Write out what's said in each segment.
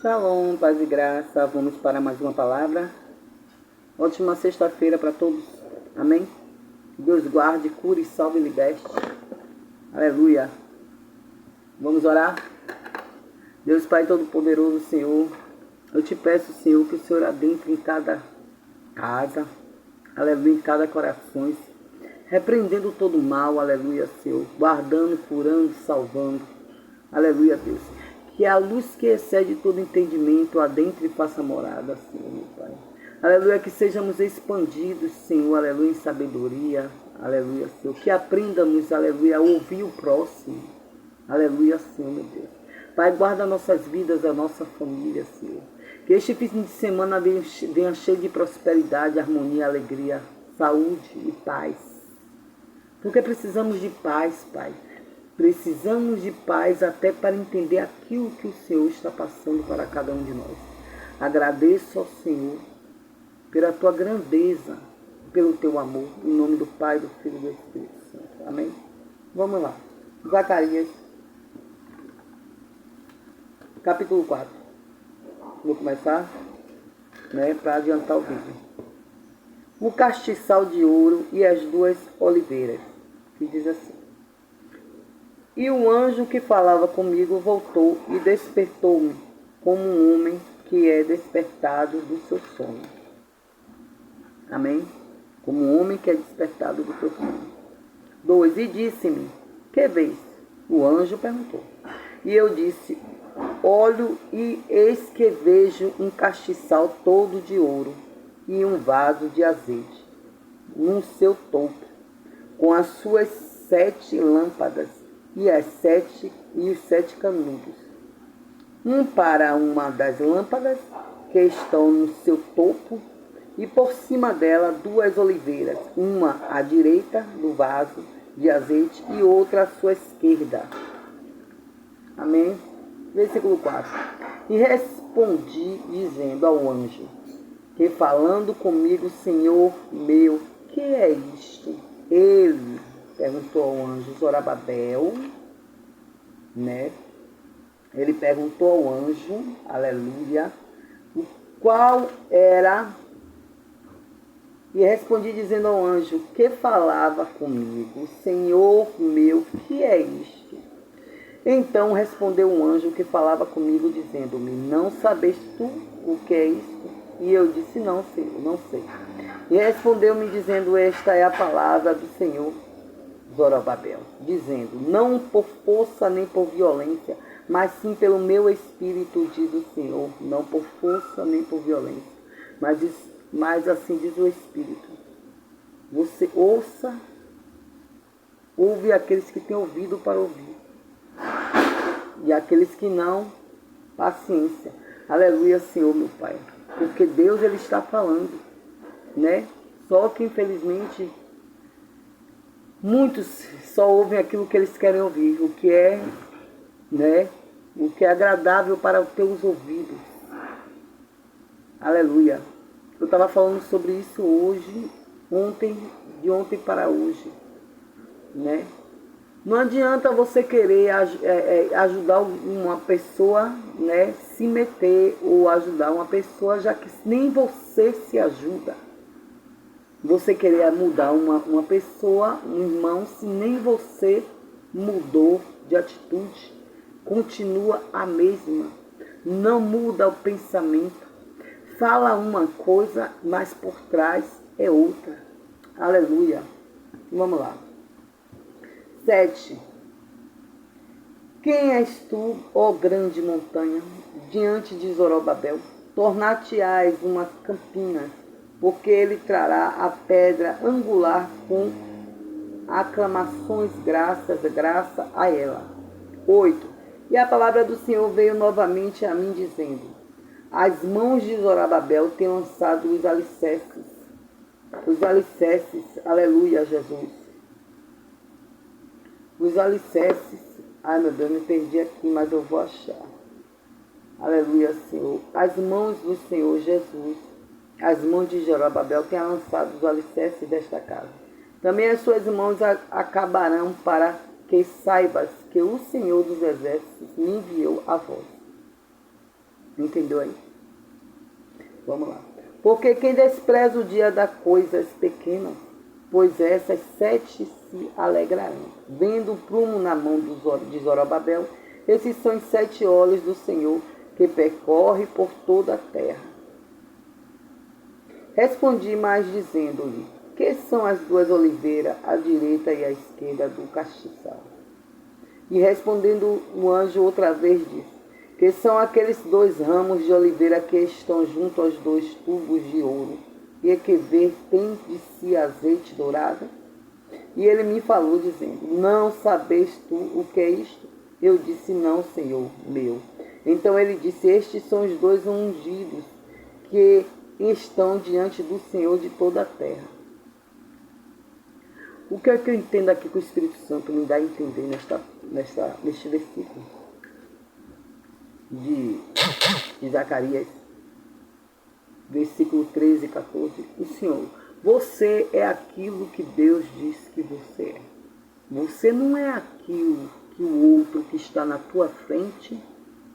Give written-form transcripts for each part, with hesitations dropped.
Shalom, paz e graça. Vamos para mais uma palavra. Ótima sexta-feira para todos. Amém? Deus guarde, cure, salve e liberte. Aleluia. Vamos orar? Deus Pai Todo-Poderoso, Senhor, eu te peço, Senhor, que o Senhor adentre em cada casa, aleluia, em cada coração, repreendendo todo mal, aleluia, Senhor, guardando, curando, salvando, aleluia, Deus. Que a luz que excede todo entendimento adentre e faça morada, Senhor, meu Pai. Aleluia, que sejamos expandidos, Senhor, aleluia, em sabedoria, aleluia, Senhor. Que aprendamos, aleluia, a ouvir o próximo, aleluia, Senhor, meu Deus. Pai, guarda nossas vidas, a nossa família, Senhor. Que este fim de semana venha cheio de prosperidade, harmonia, alegria, saúde e paz. Porque precisamos de paz, Pai. Precisamos de paz até para entender aquilo que o Senhor está passando para cada um de nós. Agradeço ao Senhor pela tua grandeza, pelo teu amor, em nome do Pai, do Filho e do Espírito Santo. Amém? Vamos lá. Zacarias, capítulo 4. Vou começar, para adiantar o vídeo. O castiçal de ouro e as duas oliveiras, que diz assim. E o anjo que falava comigo voltou e despertou-me, como um homem que é despertado do seu sono. Amém? Como um homem que é despertado do seu sono. 2. E disse-me, que vês? O anjo perguntou. E eu disse, olho e eis que vejo um castiçal todo de ouro e um vaso de azeite no seu topo, com as suas 7 lâmpadas e os 7 canudos. Um para uma das lâmpadas que estão no seu topo e por cima dela 2 oliveiras, uma à direita do vaso de azeite e outra à sua esquerda. Amém? Versículo 4. E respondi dizendo ao anjo, que falando comigo, Senhor meu, que é isto? Ele perguntou ao anjo Zorobabel, Ele perguntou ao anjo, aleluia, o qual era, e respondi dizendo ao anjo, que falava comigo, Senhor meu, que é isto? Então respondeu o anjo que falava comigo, dizendo-me, não sabes tu o que é isto? E eu disse, não, Senhor, não sei. E respondeu-me dizendo, esta é a palavra do Senhor Zorobabel, dizendo, não por força nem por violência, mas sim pelo meu espírito, diz o Senhor, não por força nem por violência, mas assim diz o Espírito. Você ouve aqueles que têm ouvido para ouvir, e aqueles que não, paciência. Aleluia, Senhor, meu Pai, porque Deus, Ele está falando, Só que, infelizmente, muitos só ouvem aquilo que eles querem ouvir, o que é, o que é agradável para os teus ouvidos. Aleluia. Eu estava falando sobre isso hoje, de ontem para hoje, Não adianta você querer ajudar uma pessoa, se meter ou ajudar uma pessoa, já que nem você se ajuda. Você querer mudar uma pessoa, um irmão, se nem você mudou de atitude, continua a mesma. Não muda o pensamento. Fala uma coisa, mas por trás é outra. Aleluia. Vamos lá. 7. Quem és tu, ó grande montanha, diante de Zorobabel? Tornar-te-ás uma campina, porque ele trará a pedra angular com aclamações, graça a ela. 8. E a palavra do Senhor veio novamente a mim, dizendo, as mãos de Zorobabel têm lançado os alicerces, aleluia, Jesus. Os alicerces, ai meu Deus, me perdi aqui, mas eu vou achar. Aleluia, Senhor. As mãos do Senhor Jesus, as mãos de Zorobabel têm lançado os alicerces desta casa. Também as suas mãos acabarão para que saibas que o Senhor dos Exércitos me enviou a vós. Entendeu aí? Vamos lá. Porque quem despreza o dia das coisas pequenas, pois essas 7 se alegrarão. Vendo o prumo na mão de Zorobabel, esses são os 7 olhos do Senhor que percorre por toda a terra. Respondi mais dizendo-lhe, que são as 2 oliveiras, à direita e à esquerda do castiçal? E respondendo o anjo outra vez disse, que são aqueles 2 ramos de oliveira que estão junto aos 2 tubos de ouro, e que tem de si azeite dourado? E ele me falou dizendo, não sabes tu o que é isto? Eu disse, não, Senhor meu. Então ele disse, estes são os 2 ungidos que estão diante do Senhor de toda a terra. O que é que eu entendo aqui que o Espírito Santo me dá a entender neste versículo de Zacarias, versículo 13 e 14? O Senhor, você é aquilo que Deus diz que você é. Você não é aquilo que o outro que está na tua frente,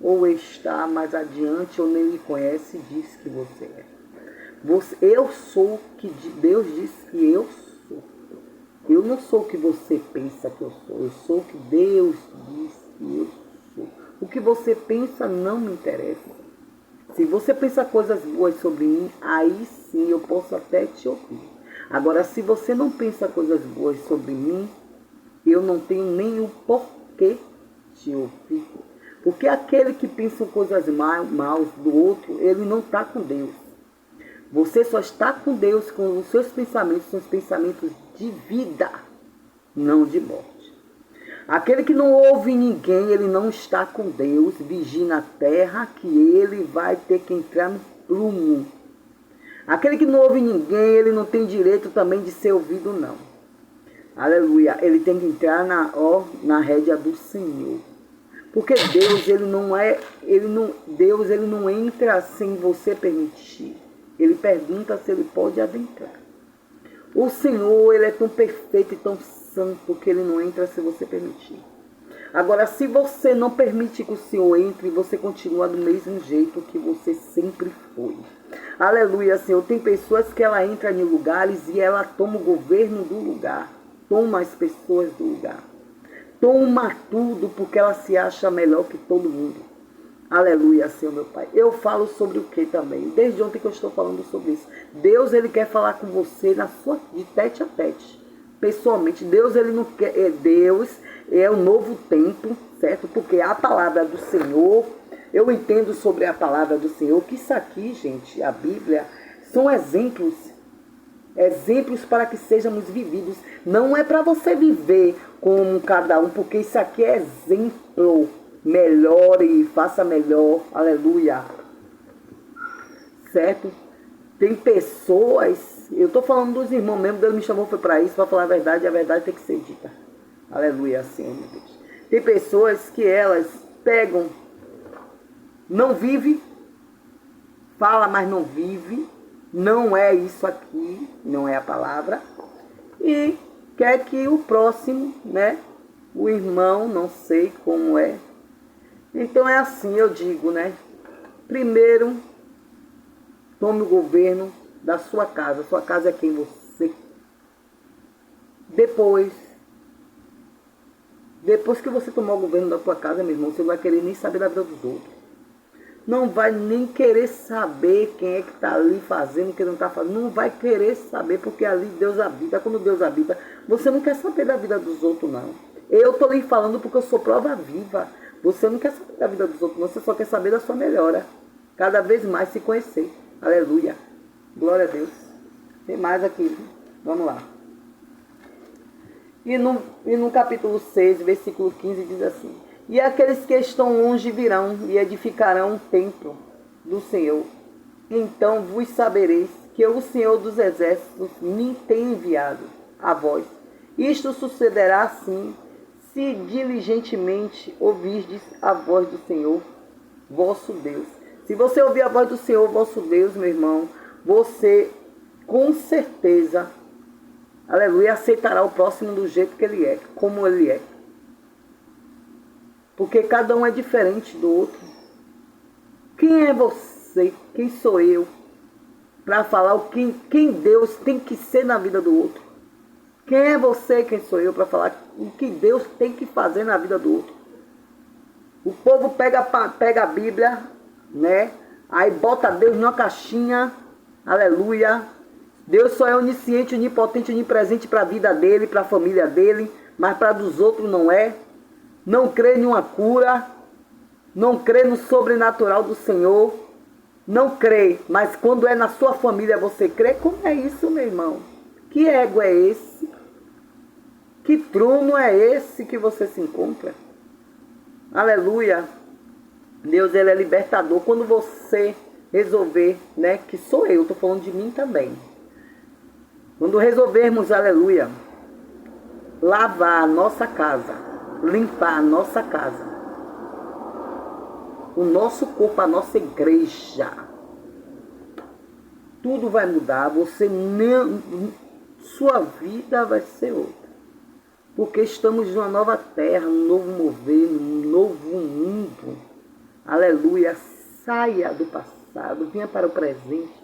ou está mais adiante, ou nem lhe conhece, diz que você é. Eu sou o que Deus diz que eu sou. Eu não sou o que você pensa que eu sou. Eu sou o que Deus diz que eu sou. O que você pensa não me interessa. Se você pensa coisas boas sobre mim, aí sim eu posso até te ouvir. Agora, se você não pensa coisas boas sobre mim, eu não tenho nem o porquê te ouvir. Porque aquele que pensa coisas maus do outro, ele não está com Deus. Você só está com Deus com os seus pensamentos, são os pensamentos de vida, não de morte. Aquele que não ouve ninguém, ele não está com Deus, vigia na terra, que ele vai ter que entrar no prumo. Aquele que não ouve ninguém, ele não tem direito também de ser ouvido, não. Aleluia. Ele tem que entrar na rédea do Senhor. Porque Deus, Deus não entra sem você permitir. Ele pergunta se ele pode adentrar. O Senhor, ele é tão perfeito e tão santo que ele não entra se você permitir. Agora, se você não permite que o Senhor entre, você continua do mesmo jeito que você sempre foi. Aleluia, Senhor. Tem pessoas que ela entra em lugares e ela toma o governo do lugar. Toma as pessoas do lugar. Toma tudo porque ela se acha melhor que todo mundo. Aleluia, Senhor meu Pai. Eu falo sobre o que também? Desde ontem que eu estou falando sobre isso. Deus, ele quer falar com você de tete a tete. Pessoalmente. Deus, ele não quer. Deus é o novo tempo, certo? Porque a palavra do Senhor, eu entendo sobre a palavra do Senhor, que isso aqui, gente, a Bíblia, são exemplos. Exemplos para que sejamos vividos. Não é para você viver como cada um, porque isso aqui é exemplo. Melhore, faça melhor, aleluia, certo? Tem pessoas, eu estou falando dos irmãos mesmo, Deus me chamou foi para isso, para falar a verdade tem que ser dita, aleluia, Senhor, meu Deus. Tem pessoas que elas pegam, não vive, fala, mas não vive, não é isso aqui, não é a palavra, e quer que o próximo, né, o irmão, não sei como é. Então é assim, eu digo, né? Primeiro, tome o governo da sua casa. Sua casa é quem você. Depois que você tomar o governo da sua casa, meu irmão, você não vai querer nem saber da vida dos outros. Não vai nem querer saber quem é que está ali fazendo, quem não está fazendo. Não vai querer saber, porque ali Deus habita. Quando Deus habita, você não quer saber da vida dos outros, não. Eu estou lhe falando porque eu sou prova viva. Você não quer saber da vida dos outros, não. Você só quer saber da sua melhora. Cada vez mais se conhecer. Aleluia. Glória a Deus. Tem mais aqui. Vamos lá. E no capítulo 6, versículo 15, diz assim: e aqueles que estão longe virão e edificarão um templo do Senhor. Então vos sabereis que o Senhor dos Exércitos me tem enviado a vós. Isto sucederá assim, se diligentemente ouvirdes a voz do Senhor, vosso Deus. Se você ouvir a voz do Senhor, vosso Deus, meu irmão, você com certeza, aleluia, aceitará o próximo do jeito que ele é, como ele é. Porque cada um é diferente do outro. Que Quem é você? Quem sou eu? Para falar quem Deus tem que ser na vida do outro. Quem é você? Quem sou eu? Para falar o que Deus tem que fazer na vida do outro. O povo pega a Bíblia, né? Aí bota Deus numa caixinha. Aleluia. Deus só é onisciente, onipotente, onipresente para a vida dele, para a família dele. Mas para dos outros não é. Não crê em uma cura. Não crê no sobrenatural do Senhor. Não crê. Mas quando é na sua família você crê. Como é isso, meu irmão? Que ego é esse? Que trono é esse que você se encontra? Aleluia. Deus, ele é libertador. Quando você resolver, né? Que sou eu, estou falando de mim também. Quando resolvermos, aleluia, lavar a nossa casa, limpar a nossa casa, o nosso corpo, a nossa igreja, tudo vai mudar. Sua vida vai ser outra. Porque estamos numa nova terra, um novo mover, um novo mundo. Aleluia. Saia do passado, venha para o presente.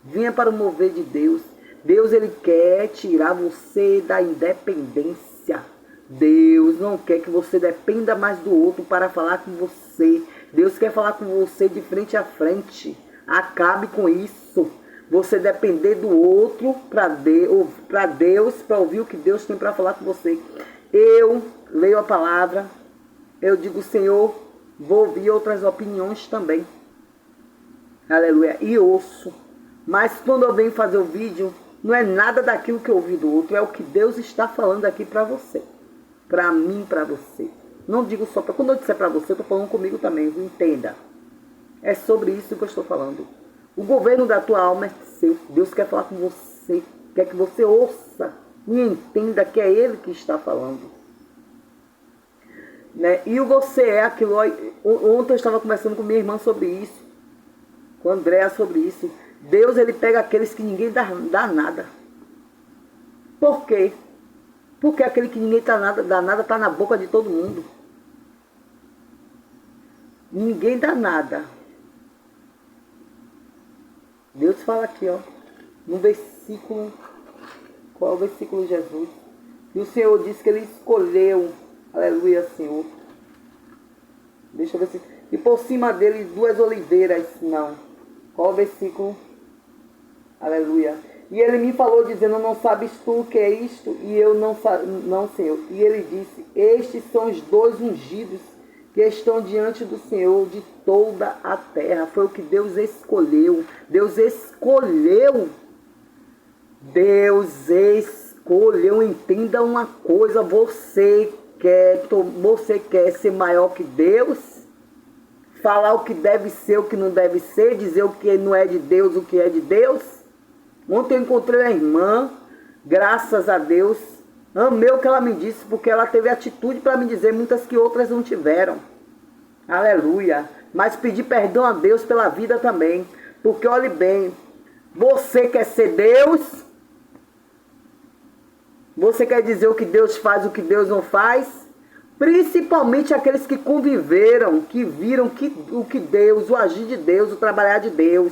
Venha para o mover de Deus. Deus, ele quer tirar você da independência. Deus não quer que você dependa mais do outro para falar com você. Deus quer falar com você de frente a frente. Acabe com isso. Você depender do outro para Deus, para ouvir o que Deus tem para falar com você. Eu leio a palavra, eu digo, Senhor, vou ouvir outras opiniões também. Aleluia. E ouço. Mas quando eu venho fazer o vídeo, não é nada daquilo que eu ouvi do outro, é o que Deus está falando aqui para você. Para mim, para você. Não digo só para... Quando eu disser para você, eu estou falando comigo também, entenda. É sobre isso que eu estou falando. O governo da tua alma é seu. Deus quer falar com você. Quer que você ouça e entenda que é Ele que está falando. Né? E o você é aquilo... Ontem eu estava conversando com minha irmã sobre isso. Com a Andréa sobre isso. Deus, ele pega aqueles que ninguém dá nada. Por quê? Porque aquele que ninguém dá nada está na boca de todo mundo. Ninguém dá nada. Deus fala aqui, ó, no versículo, qual é o versículo, Jesus? E o Senhor disse que ele escolheu, aleluia, Senhor. Deixa eu ver se... E por cima dele 2 oliveiras, não. Qual é o versículo? Aleluia. E ele me falou dizendo, não sabes tu o que é isto? E eu não, não, Senhor. E ele disse, estes são os 2 ungidos que estão diante do Senhor de toda a terra. Foi o que Deus escolheu. Deus escolheu. Deus escolheu. Entenda uma coisa. Você quer ser maior que Deus? Falar o que deve ser, o que não deve ser? Dizer o que não é de Deus, o que é de Deus? Ontem eu encontrei a irmã. Graças a Deus. Amei o que ela me disse, porque ela teve atitude para me dizer muitas que outras não tiveram. Aleluia. Mas pedir perdão a Deus pela vida também. Porque olhe bem, você quer ser Deus? Você quer dizer o que Deus faz, o que Deus não faz? Principalmente aqueles que conviveram, que viram o que Deus, o agir de Deus, o trabalhar de Deus.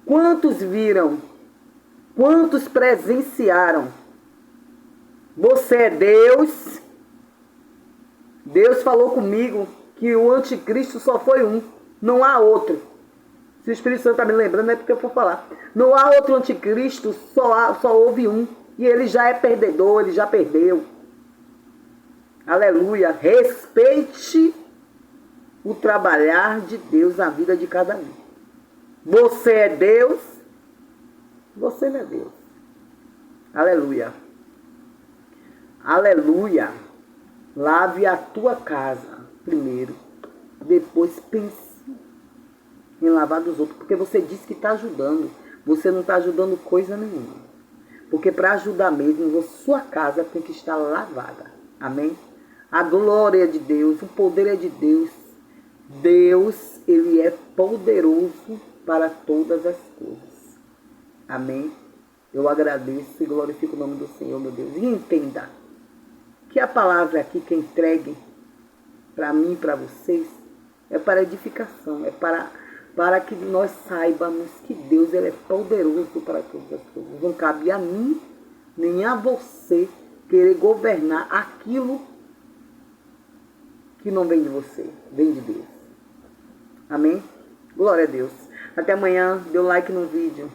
Quantos viram? Quantos presenciaram? Você é Deus. Deus falou comigo que o anticristo só foi um. Não há outro. Se o Espírito Santo está me lembrando, é porque eu vou falar. Não há outro anticristo, só houve um. E ele já é perdedor, ele já perdeu. Aleluia. Respeite o trabalhar de Deus na vida de cada um. Você é Deus. Você não é Deus. Aleluia. Aleluia. Lave a tua casa primeiro. Depois pense em lavar dos outros. Porque você disse que está ajudando. Você não está ajudando coisa nenhuma. Porque para ajudar mesmo, sua casa tem que estar lavada. Amém? A glória é de Deus. O poder é de Deus. Deus, ele é poderoso para todas as coisas. Amém? Eu agradeço e glorifico o nome do Senhor, meu Deus. E entenda que a palavra aqui que entregue para mim e para vocês é para edificação, é para que nós saibamos que Deus ele é poderoso para todas as coisas. Não cabe a mim, nem a você, querer governar aquilo que não vem de você, vem de Deus. Amém? Glória a Deus. Até amanhã, dê um like no vídeo.